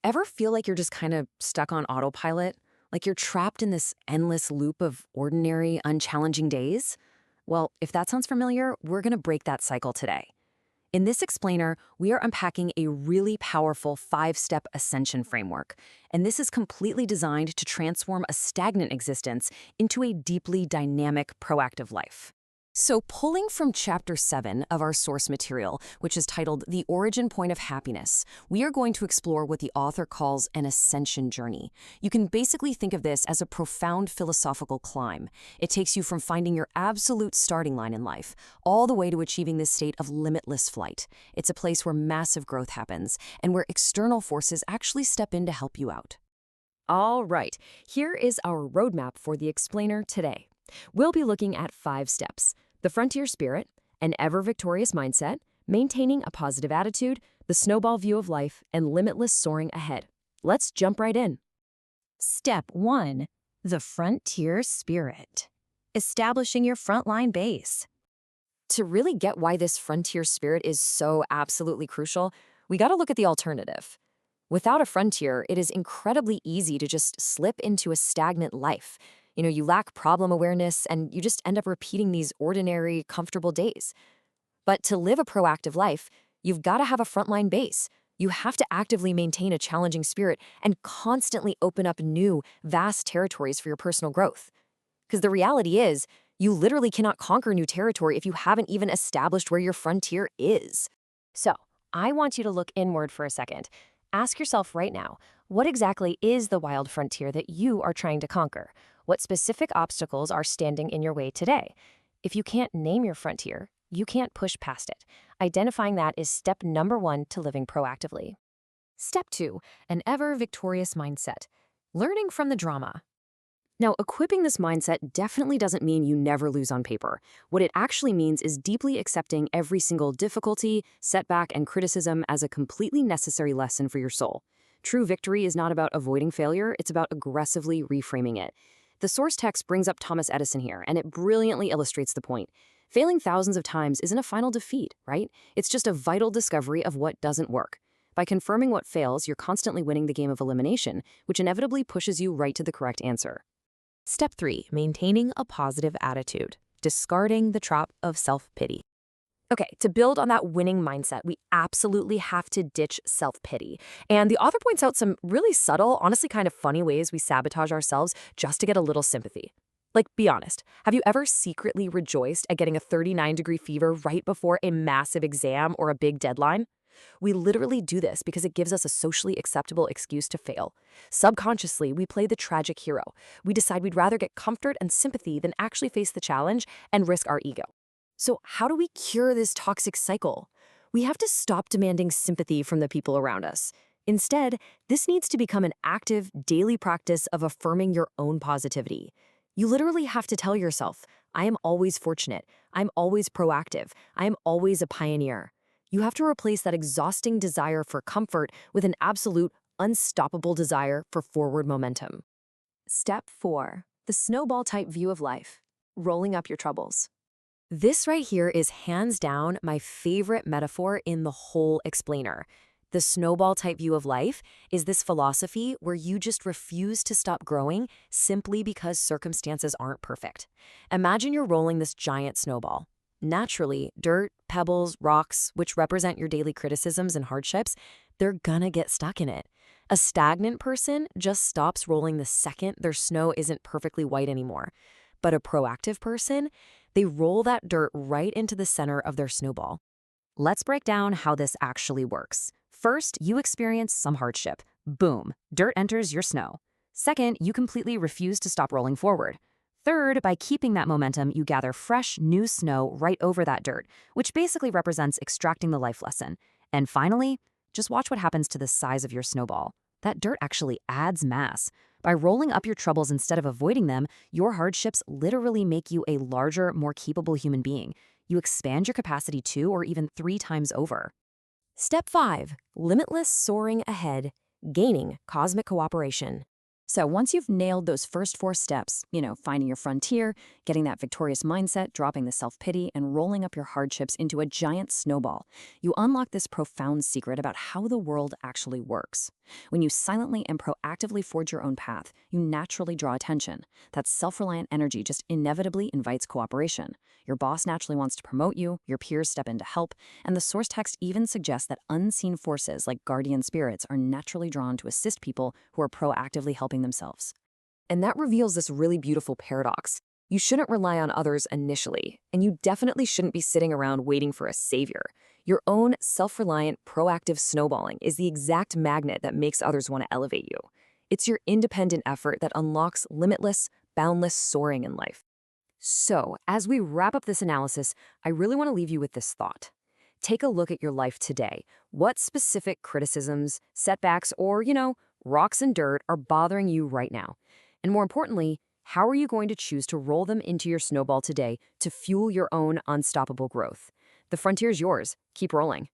Ever feel like you're just kind of stuck on autopilot? Like you're trapped in this endless loop of ordinary, unchallenging days? Well, if that sounds familiar, we're going to break that cycle today. In this explainer, we are unpacking a really powerful 5-step ascension framework, and this is completely designed to transform a stagnant existence into a deeply dynamic, proactive life. So, pulling from Chapter 7 of our source material, which is titled The Origin Point of Happiness, we are going to explore what the author calls an ascension journey. You can basically think of this as a profound philosophical climb. It takes you from finding your absolute starting line in life, all the way to achieving this state of limitless flight. It's a place where massive growth happens, and where external forces actually step in to help you out. All right, here is our roadmap for the explainer today. We'll be looking at 5 steps: the frontier spirit, an ever-victorious mindset, maintaining a positive attitude, the snowball view of life, and limitless soaring ahead. Let's jump right in. Step 1. The frontier spirit. Establishing your frontline base. To really get why this frontier spirit is so absolutely crucial, we got to look at the alternative. Without a frontier, it is incredibly easy to just slip into a stagnant life. You lack problem awareness and you just end up repeating these ordinary, comfortable days. But to live a proactive life, you've got to have a frontline base. You have to actively maintain a challenging spirit and constantly open up new, vast territories for your personal growth. Because the reality is, you literally cannot conquer new territory if you haven't even established where your frontier is. So, I want you to look inward for a second. Ask yourself right now, what exactly is the wild frontier that you are trying to conquer? What specific obstacles are standing in your way today? If you can't name your frontier, you can't push past it. Identifying that is step number 1 to living proactively. Step 2, an ever-victorious mindset. Learning from the drama. Now, equipping this mindset definitely doesn't mean you never lose on paper. What it actually means is deeply accepting every single difficulty, setback, and criticism as a completely necessary lesson for your soul. True victory is not about avoiding failure, it's about aggressively reframing it. The source text brings up Thomas Edison here, and it brilliantly illustrates the point. Failing thousands of times isn't a final defeat, right? It's just a vital discovery of what doesn't work. By confirming what fails, you're constantly winning the game of elimination, which inevitably pushes you right to the correct answer. Step 3, maintaining a positive attitude. Discarding the trap of self-pity. Okay, to build on that winning mindset, we absolutely have to ditch self-pity. And the author points out some really subtle, honestly kind of funny ways we sabotage ourselves just to get a little sympathy. Like, be honest, have you ever secretly rejoiced at getting a 39-degree fever right before a massive exam or a big deadline? We literally do this because it gives us a socially acceptable excuse to fail. Subconsciously, we play the tragic hero. We decide we'd rather get comfort and sympathy than actually face the challenge and risk our ego. So how do we cure this toxic cycle? We have to stop demanding sympathy from the people around us. Instead, this needs to become an active, daily practice of affirming your own positivity. You literally have to tell yourself, I am always fortunate, I'm always proactive, I am always a pioneer. You have to replace that exhausting desire for comfort with an absolute, unstoppable desire for forward momentum. Step 4, the snowball-type view of life. Rolling up your troubles. This right here is hands down my favorite metaphor in the whole explainer. The snowball-type view of life is this philosophy where you just refuse to stop growing simply because circumstances aren't perfect. Imagine you're rolling this giant snowball. Naturally, dirt, pebbles, rocks, which represent your daily criticisms and hardships, they're gonna get stuck in it. A stagnant person just stops rolling the second their snow isn't perfectly white anymore. But a proactive person, they roll that dirt right into the center of their snowball. Let's break down how this actually works. First, you experience some hardship. Boom, dirt enters your snow. Second, you completely refuse to stop rolling forward. Third, by keeping that momentum, you gather fresh, new snow right over that dirt, which basically represents extracting the life lesson. And finally, just watch what happens to the size of your snowball. That dirt actually adds mass. By rolling up your troubles instead of avoiding them, your hardships literally make you a larger, more capable human being. You expand your capacity 2 or even 3 times over. Step 5, limitless soaring ahead, gaining cosmic cooperation. So once you've nailed those first four steps, finding your frontier, getting that victorious mindset, dropping the self-pity, and rolling up your hardships into a giant snowball, you unlock this profound secret about how the world actually works. When you silently and proactively forge your own path, you naturally draw attention. That self-reliant energy just inevitably invites cooperation. Your boss naturally wants to promote you, your peers step in to help, and the source text even suggests that unseen forces like guardian spirits are naturally drawn to assist people who are proactively helping themselves. And that reveals this really beautiful paradox. You shouldn't rely on others initially, and you definitely shouldn't be sitting around waiting for a savior. Your own self-reliant, proactive snowballing is the exact magnet that makes others want to elevate you. It's your independent effort that unlocks limitless, boundless soaring in life. So, as we wrap up this analysis, I really want to leave you with this thought. Take a look at your life today. What specific criticisms, setbacks, or, rocks and dirt are bothering you right now? And more importantly, how are you going to choose to roll them into your snowball today to fuel your own unstoppable growth? The frontier's yours. Keep rolling.